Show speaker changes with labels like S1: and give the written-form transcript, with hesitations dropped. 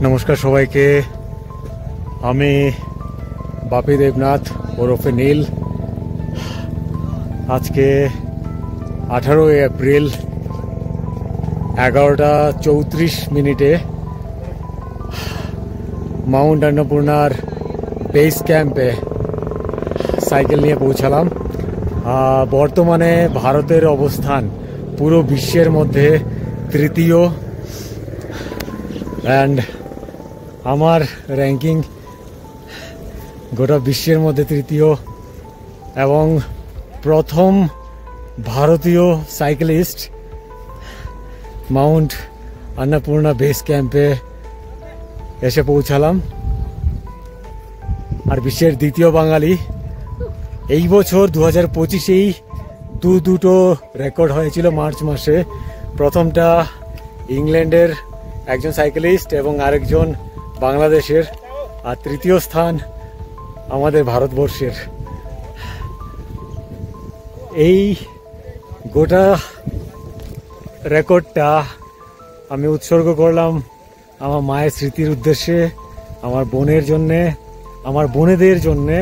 S1: নমস্কার সবাইকে। আমি বাপি দেবনাথ ওরফে নীল। আজকে 18 এপ্রিল 11:34 মাউন্ট অন্নপূর্ণার বেস ক্যাম্পে সাইকেল নিয়ে পৌঁছালাম। বর্তমানে ভারতের অবস্থান পুরো বিশ্বের মধ্যে তৃতীয়, অ্যান্ড আমার র্যাঙ্কিং গোটা বিশ্বের মধ্যে তৃতীয়, এবং প্রথম ভারতীয় সাইকেলিস্ট মাউন্ট অন্নপূর্ণা বেস ক্যাম্পে এসে পৌঁছালাম। আর বিশ্বের দ্বিতীয় বাঙালি। এই বছর 2025-এই দুটো রেকর্ড হয়েছিল মার্চ মাসে। প্রথমটা ইংল্যান্ডের একজন সাইকেলিস্ট এবং আরেকজন বাংলাদেশের, আর তৃতীয় স্থান আমাদের ভারতবর্ষের। এই গোটা রেকর্ডটা আমি উৎসর্গ করলাম আমার মায়ের স্মৃতির উদ্দেশ্যে, আমার বোনের জন্যে, আমার বোনেদের জন্যে।